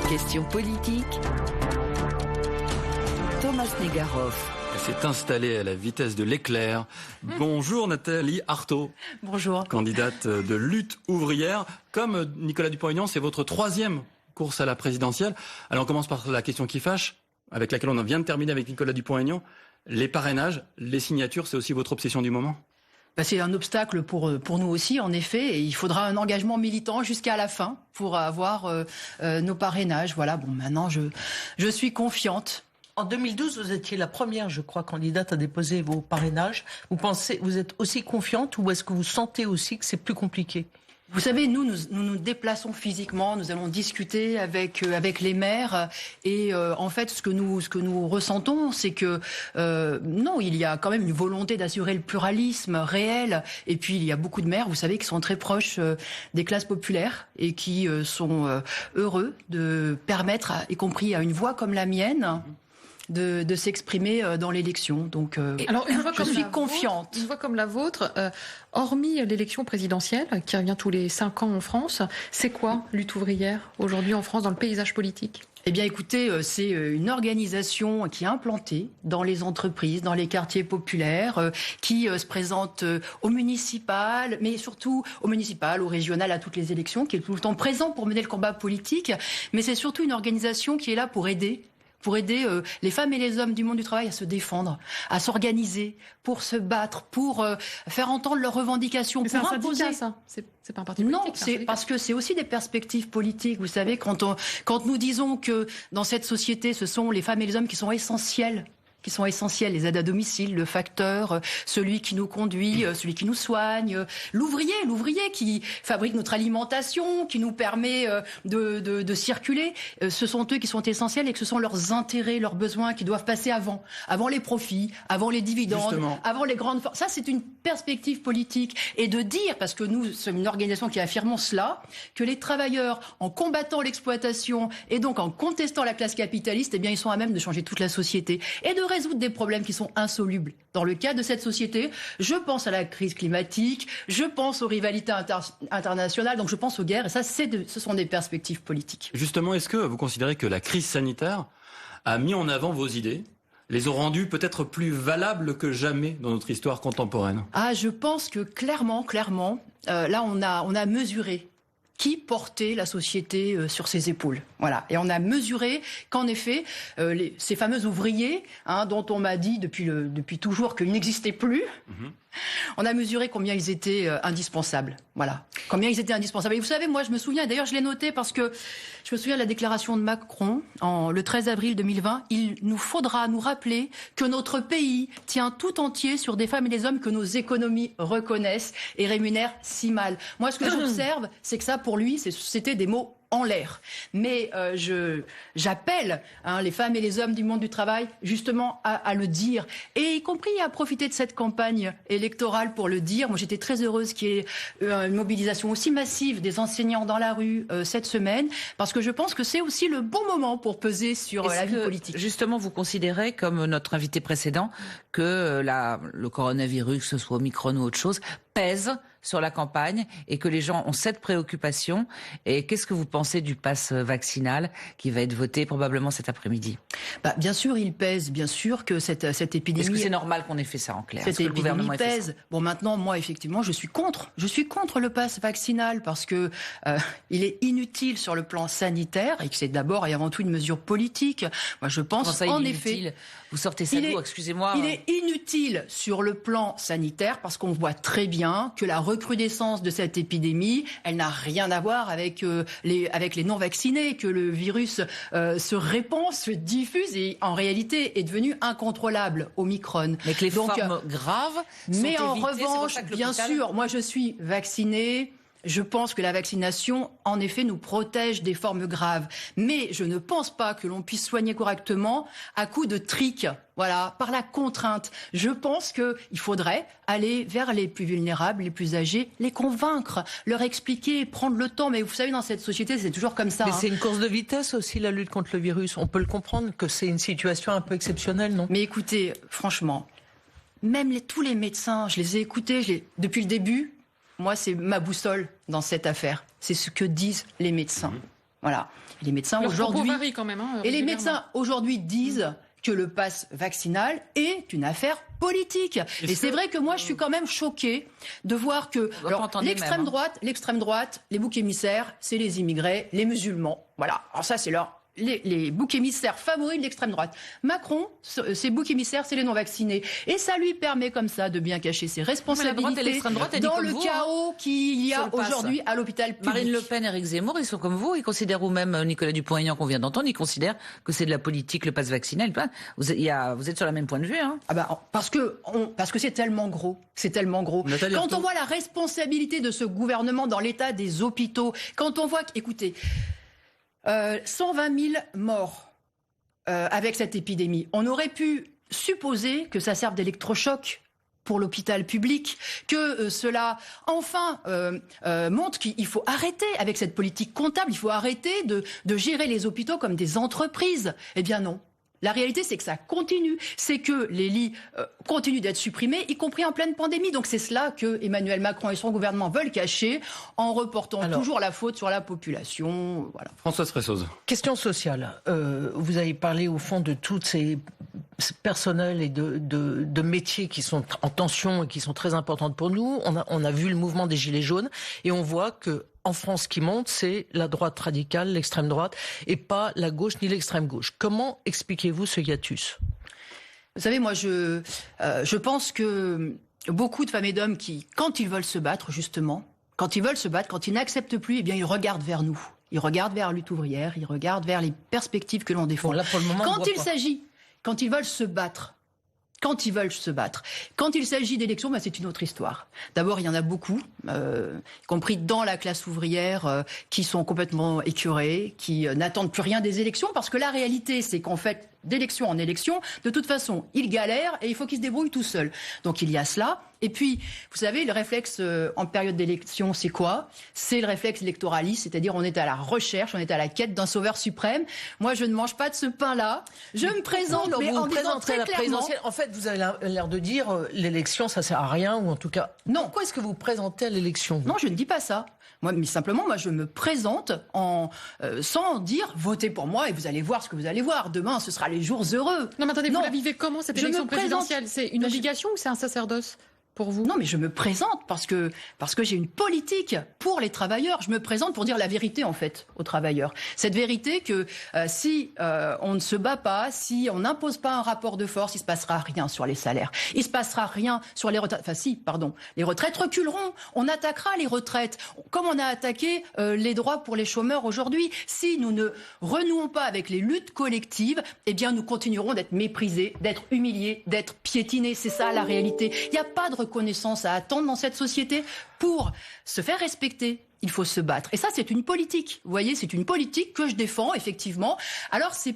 Question politique. Thomas Negaroff. Elle s'est installée à la vitesse de l'éclair. Bonjour Nathalie Arthaud. Bonjour. Candidate de Lutte ouvrière. Comme Nicolas Dupont-Aignan, c'est votre troisième course à la présidentielle. Alors on commence par la question qui fâche, avec laquelle on vient de terminer avec Nicolas Dupont-Aignan. Les parrainages, les signatures, c'est aussi votre obsession du moment ? C'est un obstacle pour nous aussi, en effet, et il faudra un engagement militant jusqu'à la fin pour avoir nos parrainages. Voilà, bon, maintenant, je suis confiante. En 2012, vous étiez la première, je crois, candidate à déposer vos parrainages. Vous êtes aussi confiante ou est-ce que vous sentez aussi que c'est plus compliqué ? Vous savez, nous déplaçons physiquement, nous allons discuter avec les maires et en fait ce que nous ressentons, c'est que non, il y a quand même une volonté d'assurer le pluralisme réel, et puis il y a beaucoup de maires, vous savez, qui sont très proches des classes populaires et qui sont heureux de permettre, y compris à une voix comme la mienne, de s'exprimer dans l'élection. Donc, alors, je suis confiante. Une voix comme la vôtre, hormis l'élection présidentielle, qui revient tous les 5 ans en France, c'est quoi Lutte ouvrière aujourd'hui en France, dans le paysage politique ? Eh bien, écoutez, c'est une organisation qui est implantée dans les entreprises, dans les quartiers populaires, qui se présente au municipal, mais surtout au municipal, au régional, à toutes les élections, qui est tout le temps présent pour mener le combat politique. Mais c'est surtout une organisation qui est là pour aider les femmes et les hommes du monde du travail à se défendre, à s'organiser, pour se battre, pour faire entendre leurs revendications. Mais pour c'est un imposer. syndicat, ça. C'est pas un parti politique. Non, c'est parce que c'est aussi des perspectives politiques. Vous savez, quand nous disons que dans cette société, ce sont les femmes et les hommes qui sont essentiels, les aides à domicile, le facteur, celui qui nous conduit, celui qui nous soigne, l'ouvrier qui fabrique notre alimentation, qui nous permet de circuler. Ce sont eux qui sont essentiels et que ce sont leurs intérêts, leurs besoins qui doivent passer avant les profits, avant les dividendes, Justement. avant les grandes forces. Ça, c'est une perspective politique. Et de dire, parce que nous sommes une organisation qui affirmons cela, que les travailleurs, en combattant l'exploitation et donc en contestant la classe capitaliste, eh bien, ils sont à même de changer toute la société et de résoudre des problèmes qui sont insolubles. Dans le cas de cette société, je pense à la crise climatique, je pense aux rivalités internationales, donc je pense aux guerres, et ça, ce sont des perspectives politiques. Justement, est-ce que vous considérez que la crise sanitaire a mis en avant vos idées, les ont rendues peut-être plus valables que jamais dans notre histoire contemporaine ? Ah, je pense que clairement, là, on a mesuré qui portait la société sur ses épaules. Voilà. Et on a mesuré qu'en effet, ces fameux ouvriers, dont on m'a dit depuis toujours qu'ils n'existaient plus, on a mesuré combien ils étaient indispensables. Voilà. Combien ils étaient indispensables. Et vous savez, moi, je me souviens, d'ailleurs, je l'ai noté parce que je me souviens de la déclaration de Macron le 13 avril 2020. Il nous faudra nous rappeler que notre pays tient tout entier sur des femmes et des hommes que nos économies reconnaissent et rémunèrent si mal. Moi, ce que j'observe, c'est que ça, pour lui, c'était des mots en l'air. Mais j'appelle les femmes et les hommes du monde du travail justement à le dire, et y compris à profiter de cette campagne électorale pour le dire. Moi, j'étais très heureuse qu'il y ait une mobilisation aussi massive des enseignants dans la rue cette semaine, parce que je pense que c'est aussi le bon moment pour peser sur la vie politique. Justement, vous considérez, comme notre invité précédent, que le coronavirus, que ce soit Omicron ou autre chose, pèse sur la campagne et que les gens ont cette préoccupation. Et qu'est-ce que vous pensez du pass vaccinal qui va être voté probablement cet après-midi ? Bien sûr, il pèse. Bien sûr que cette épidémie... Est-ce que c'est normal qu'on ait fait ça en clair ? Cette épidémie pèse. Bon, maintenant, moi, effectivement, je suis contre le pass vaccinal parce que il est inutile sur le plan sanitaire et que c'est d'abord et avant tout une mesure politique. Moi, je pense en effet... Vous sortez ça d'où ? Excusez-moi. Il est inutile sur le plan sanitaire parce qu'on voit très bien que la recrudescence de cette épidémie, elle n'a rien à voir avec les non-vaccinés, que le virus se répand, se diffuse et en réalité est devenu incontrôlable, Omicron. Mais que les formes graves sont mais en évitées, revanche, bien sûr, moi je suis vaccinée. Je pense que la vaccination, en effet, nous protège des formes graves. Mais je ne pense pas que l'on puisse soigner correctement à coup de trick, par la contrainte. Je pense qu'il faudrait aller vers les plus vulnérables, les plus âgés, les convaincre, leur expliquer, prendre le temps. Mais vous savez, dans cette société, c'est toujours comme ça. Mais c'est une course de vitesse aussi, la lutte contre le virus. On peut le comprendre que c'est une situation un peu exceptionnelle, non ? Mais écoutez, franchement, même tous les médecins, je les ai écoutés depuis le début. Moi, c'est ma boussole dans cette affaire. C'est ce que disent les médecins. Voilà. Et les médecins Leur propos aujourd'hui, varient quand même. Hein, et les régulièrement. médecins aujourd'hui disent que le pass vaccinal est une affaire politique. Et c'est vrai que moi, je suis quand même choquée de voir que l'extrême droite, les boucs émissaires, c'est les immigrés, les musulmans. Voilà. Alors ça, c'est les boucs émissaires favoris de l'extrême droite. Macron, ses boucs émissaires, c'est les non-vaccinés. Et ça lui permet comme ça de bien cacher ses responsabilités dans le chaos qu'il y a aujourd'hui à l'hôpital public. Marine Le Pen, Éric Zemmour, ils sont comme vous. Ils considèrent, ou même Nicolas Dupont-Aignan qu'on vient d'entendre, ils considèrent que c'est de la politique, le pass vaccinal. Vous êtes sur le même point de vue. Hein. Ah bah, parce que c'est tellement gros. C'est tellement gros. Quand on voit la responsabilité de ce gouvernement dans l'état des hôpitaux, quand on voit, écoutez, 120 000 morts avec cette épidémie. On aurait pu supposer que ça serve d'électrochoc pour l'hôpital public, que cela enfin montre qu'il faut arrêter avec cette politique comptable, il faut arrêter de gérer les hôpitaux comme des entreprises. Eh bien non. La réalité, c'est que ça continue. C'est que les lits continuent d'être supprimés, y compris en pleine pandémie. Donc c'est cela que Emmanuel Macron et son gouvernement veulent cacher en reportant toujours la faute sur la population. Voilà. Françoise Fressoz. Question sociale. Vous avez parlé au fond de toutes ces personnels et de métiers qui sont en tension et qui sont très importantes pour nous. On a vu le mouvement des Gilets jaunes et on voit que en France, ce qui monte, c'est la droite radicale, l'extrême droite, et pas la gauche ni l'extrême gauche. Comment expliquez-vous ce hiatus ? Vous savez, moi, je pense que beaucoup de femmes et d'hommes qui, quand ils veulent se battre, justement, quand ils n'acceptent plus, eh bien, ils regardent vers nous. Ils regardent vers la lutte ouvrière, ils regardent vers les perspectives que l'on défend. Bon, là, pour le moment, quand ils veulent se battre, quand il s'agit d'élections, c'est une autre histoire. D'abord, il y en a beaucoup, y compris dans la classe ouvrière, qui sont complètement écœurés, qui n'attendent plus rien des élections, parce que la réalité, c'est qu'en fait, d'élection en élection, de toute façon, ils galèrent et il faut qu'ils se débrouillent tout seuls. Donc il y a cela. Et puis, vous savez, le réflexe en période d'élection, c'est quoi ? C'est le réflexe électoraliste, c'est-à-dire on est à la recherche, on est à la quête d'un sauveur suprême. Moi, je ne mange pas de ce pain-là. Je me présente, mais en disant très clairement... En fait, vous avez l'air de dire l'élection, ça sert à rien, ou en tout cas... Non. Pourquoi est-ce que vous présentez à l'élection ? Non, je ne dis pas ça. Moi, mais simplement, je me présente sans dire votez pour moi et vous allez voir ce que vous allez voir. Demain, ce sera les jours heureux. Non, mais attendez, vous la vivez comment cette élection présidentielle ? C'est une obligation ou c'est un sacerdoce pour vous ? Non, mais je me présente parce que j'ai une politique pour les travailleurs. Je me présente pour dire la vérité, en fait, aux travailleurs. Cette vérité que si on ne se bat pas, si on n'impose pas un rapport de force, il se passera rien sur les salaires. Il se passera rien sur les retraites. Enfin, si, pardon. Les retraites reculeront. On attaquera les retraites. Comme on a attaqué les droits pour les chômeurs aujourd'hui. Si nous ne renouons pas avec les luttes collectives, eh bien, nous continuerons d'être méprisés, d'être humiliés, d'être piétinés. C'est ça, la réalité. Il n'y a pas de reconnaissance à attendre dans cette société. Pour se faire respecter, il faut se battre. Et ça, c'est une politique. Vous voyez, c'est une politique que je défends, effectivement. Alors, c'est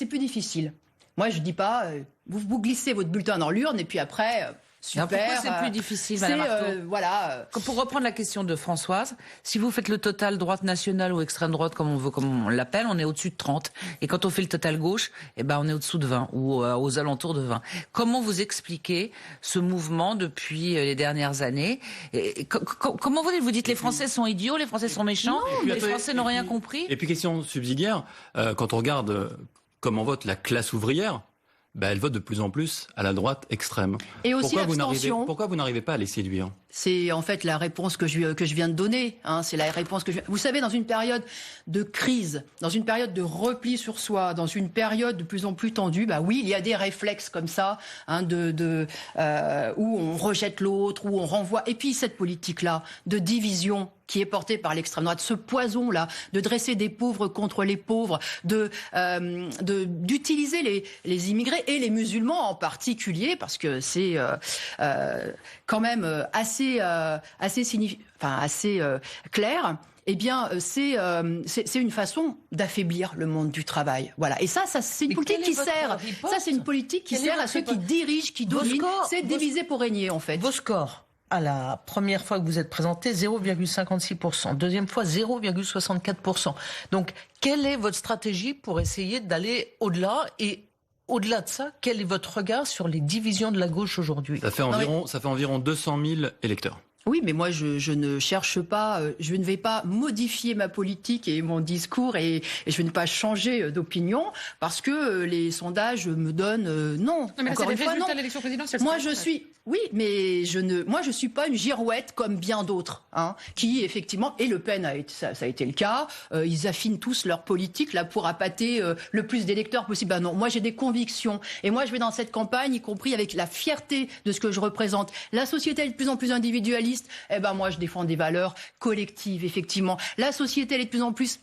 plus difficile. Moi, je dis pas, vous glissez votre bulletin dans l'urne et puis après... Super. Alors pourquoi c'est plus difficile, Madame Arthaud ? Pour reprendre la question de Françoise, si vous faites le total droite nationale ou extrême droite, comme on l'appelle, on est au-dessus de 30. Et quand on fait le total gauche, on est au-dessous de 20 ou aux alentours de 20. Comment vous expliquez ce mouvement depuis les dernières années ? Comment vous dites les Français sont idiots, les Français sont méchants, les Français n'ont rien compris ? Et puis question subsidiaire, quand on regarde comment vote la classe ouvrière, elle vote de plus en plus à la droite extrême. Et aussi l'abstention. Pourquoi vous n'arrivez pas à les séduire ? C'est en fait la réponse que je viens de donner. C'est la réponse que vous savez, dans une période de crise, dans une période de repli sur soi, dans une période de plus en plus tendue, oui, il y a des réflexes comme ça, où on rejette l'autre, où on renvoie. Et puis cette politique-là de division qui est portée par l'extrême droite, ce poison-là, de dresser des pauvres contre les pauvres, d'utiliser les immigrés et les musulmans en particulier, parce que c'est quand même assez clair. Eh bien, c'est une façon d'affaiblir le monde du travail. Voilà. Et ça c'est une politique qui sert. Ça, c'est une politique qui sert à ceux qui dirigent, qui dominent. C'est diviser pour régner, en fait. Vos scores. À la première fois que vous êtes présenté, 0,56%. Deuxième fois, 0,64%. Donc, quelle est votre stratégie pour essayer d'aller au-delà ? Et au-delà de ça, quel est votre regard sur les divisions de la gauche aujourd'hui ? Ça fait environ 200 000 électeurs. Oui, mais moi, je ne cherche pas, je ne vais pas modifier ma politique et mon discours et je ne vais pas changer d'opinion parce que les sondages me donnent non. Non, mais là, Encore c'est une les fois, résultats non. de l'élection présidentielle. Moi, je suis... Oui, mais moi, je suis pas une girouette comme bien d'autres, qui, effectivement, et Le Pen, ça a été le cas, ils affinent tous leur politique, là, pour appâter le plus d'électeurs possible. Ben non, moi, j'ai des convictions. Et moi, je vais dans cette campagne, y compris avec la fierté de ce que je représente. La société est de plus en plus individualiste. Eh ben, moi, je défends des valeurs collectives, effectivement. La société, elle est de plus en plus,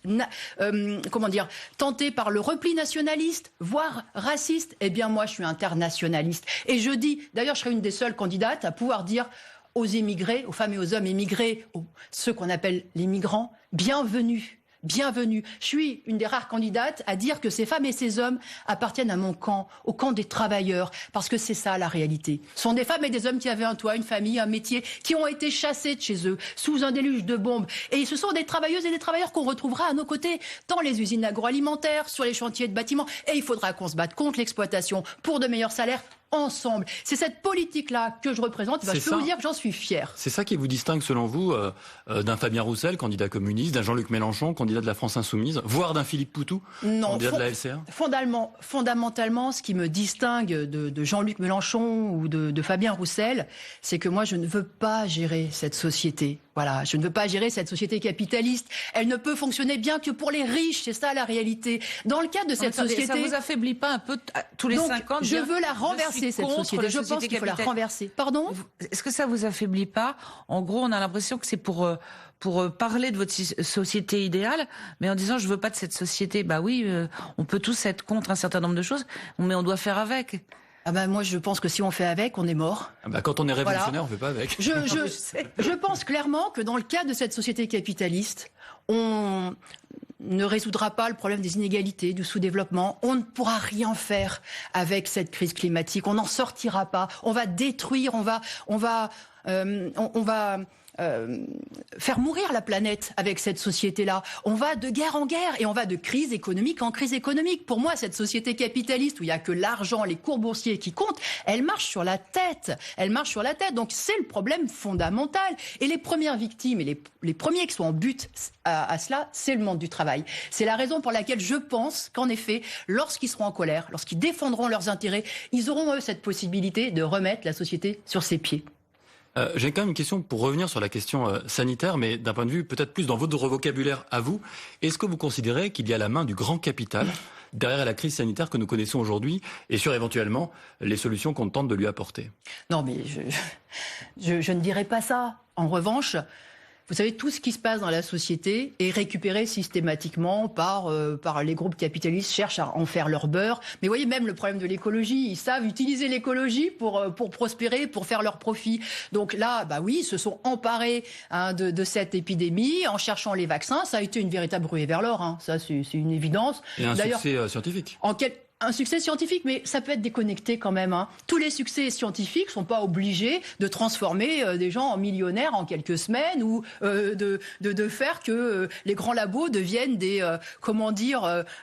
tentée par le repli nationaliste, voire raciste. Eh bien, moi, je suis internationaliste. Et je dis, d'ailleurs, je serai une des seules candidate à pouvoir dire aux émigrés, aux femmes et aux hommes émigrés, ceux qu'on appelle les migrants, bienvenue. Bienvenue. Je suis une des rares candidates à dire que ces femmes et ces hommes appartiennent à mon camp, au camp des travailleurs, parce que c'est ça la réalité. Ce sont des femmes et des hommes qui avaient un toit, une famille, un métier, qui ont été chassés de chez eux, sous un déluge de bombes. Et ce sont des travailleuses et des travailleurs qu'on retrouvera à nos côtés, dans les usines agroalimentaires, sur les chantiers de bâtiments. Et il faudra qu'on se batte contre l'exploitation pour de meilleurs salaires, ensemble. C'est cette politique-là que je représente. Je peux vous dire que j'en suis fière. C'est ça qui vous distingue, selon vous, d'un Fabien Roussel, candidat communiste, d'un Jean-Luc Mélenchon, candidat de la France Insoumise, voire d'un Philippe Poutou, candidat de la LCR? Fondamentalement, ce qui me distingue de Jean-Luc Mélenchon ou de Fabien Roussel, c'est que moi, je ne veux pas gérer cette société. Voilà, je ne veux pas gérer cette société capitaliste. Elle ne peut fonctionner bien que pour les riches, c'est ça la réalité. Dans le cadre de cette société... Ça vous affaiblit pas un peu tous les 5 ans? Je veux la renverser, cette société. Je pense qu'il faut la renverser. Pardon? Est-ce que ça vous affaiblit pas? En gros, on a l'impression que c'est pour parler de votre société idéale, mais en disant je veux pas de cette société. Bah oui, on peut tous être contre un certain nombre de choses, mais on doit faire avec. Ah ben moi je pense que si on fait avec, on est mort. Ah bah quand on est révolutionnaire, on fait pas avec. Je pense clairement que dans le cadre de cette société capitaliste, on ne résoudra pas le problème des inégalités, du sous-développement. On ne pourra rien faire avec cette crise climatique. On n'en sortira pas. On va détruire, on va faire mourir la planète avec cette société-là. On va de guerre en guerre et on va de crise économique en crise économique. Pour moi, cette société capitaliste où il n'y a que l'argent, les cours boursiers qui comptent, elle marche sur la tête. Elle marche sur la tête. Donc c'est le problème fondamental. Et les premières victimes et les premiers qui sont en but à cela, c'est le monde du travail. C'est la raison pour laquelle je pense qu'en effet, lorsqu'ils seront en colère, lorsqu'ils défendront leurs intérêts, ils auront eux cette possibilité de remettre la société sur ses pieds. J'ai quand même une question pour revenir sur la question sanitaire, mais d'un point de vue peut-être plus dans votre vocabulaire à vous. Est-ce que vous considérez qu'il y a la main du grand capital derrière la crise sanitaire que nous connaissons aujourd'hui et sur éventuellement les solutions qu'on tente de lui apporter? Non, mais je ne dirais pas ça. En revanche, vous savez, tout ce qui se passe dans la société est récupéré systématiquement par les groupes capitalistes qui cherchent à en faire leur beurre. Mais vous voyez, même le problème de l'écologie, ils savent utiliser l'écologie pour prospérer, pour faire leur profit. Donc là, bah oui, ils se sont emparés de cette épidémie en cherchant les vaccins. Ça a été une véritable ruée vers l'or. Ça, c'est une évidence. Et un succès scientifique. Un succès scientifique, mais ça peut être déconnecté quand même. Tous les succès scientifiques ne sont pas obligés de transformer des gens en millionnaires en quelques semaines ou de faire que les grands labos deviennent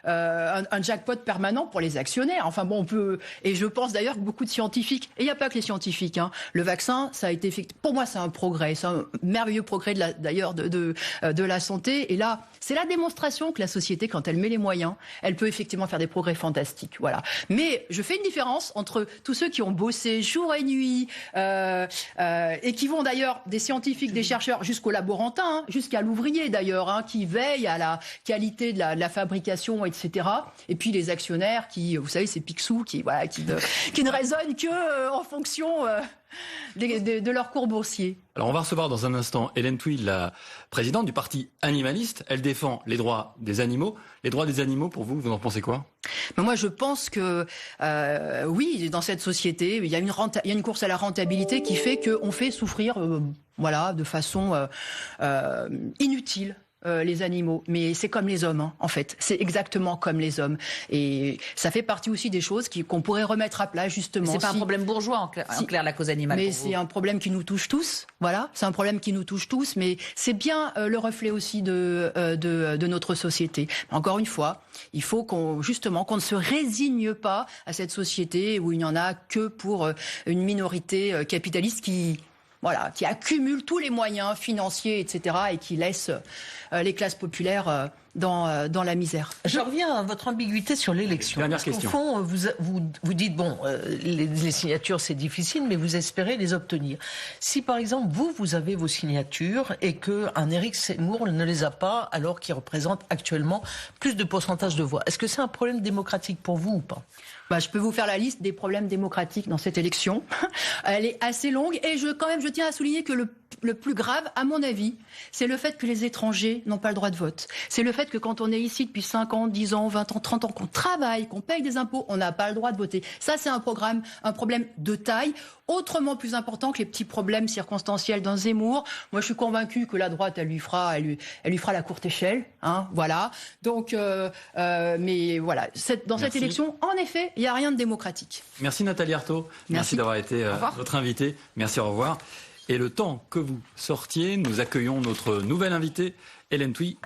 un jackpot permanent pour les actionnaires. Enfin bon, on peut. Et je pense d'ailleurs que beaucoup de scientifiques, et il n'y a pas que les scientifiques, le vaccin, ça a été pour moi, c'est un progrès, c'est un merveilleux progrès de la santé. Et là, c'est la démonstration que la société, quand elle met les moyens, elle peut effectivement faire des progrès fantastiques. Voilà. Mais je fais une différence entre tous ceux qui ont bossé jour et nuit et qui vont d'ailleurs, des scientifiques, des chercheurs, jusqu'au laborantin, jusqu'à l'ouvrier d'ailleurs, qui veillent à la qualité de la fabrication, etc. Et puis les actionnaires qui, vous savez, ces Picsou qui ne raisonnent que en fonction de leur cours boursier. Alors on va recevoir dans un instant Hélène Thuil, la présidente du parti animaliste. Elle défend les droits des animaux. Les droits des animaux, pour vous, vous en pensez quoi? Mais moi, je pense que oui, dans cette société, il y a une course à la rentabilité qui fait qu'on fait souffrir, de façon inutile. Les animaux, mais c'est comme les hommes, en fait. C'est exactement comme les hommes. Et ça fait partie aussi des choses qu'on pourrait remettre à plat, justement. C'est pas un problème bourgeois, en clair, la cause animale. Mais c'est un problème qui nous touche tous. Voilà, c'est un problème qui nous touche tous, mais c'est bien le reflet aussi de notre société. Encore une fois, il faut qu'on ne se résigne pas à cette société où il n'y en a que pour une minorité capitaliste qui voilà, qui accumule tous les moyens financiers, etc., et qui laisse les classes populaires dans la misère. Je reviens à votre ambiguïté sur l'élection. Dernière question. Au fond, vous dites, bon, les signatures, c'est difficile, mais vous espérez les obtenir. Si, par exemple, vous avez vos signatures et qu'un Éric Zemmour ne les a pas, alors qu'il représente actuellement plus de pourcentage de voix, est-ce que c'est un problème démocratique pour vous ou pas ? Je peux vous faire la liste des problèmes démocratiques dans cette élection. Elle est assez longue et je tiens à souligner que le plus grave, à mon avis, c'est le fait que les étrangers n'ont pas le droit de vote. C'est le fait que quand on est ici depuis 5 ans, 10 ans, 20 ans, 30 ans, qu'on travaille, qu'on paye des impôts, on n'a pas le droit de voter. Ça, c'est un problème de taille, autrement plus important que les petits problèmes circonstanciels d'un Zemmour. Moi, je suis convaincue que la droite, elle lui fera la courte échelle, hein, voilà. Donc, mais voilà, dans cette élection, en effet, il n'y a rien de démocratique. Merci Nathalie Arthaud. Merci d'avoir été notre invitée. Merci, au revoir. Et le temps que vous sortiez, nous accueillons notre nouvelle invitée, Hélène Thuy.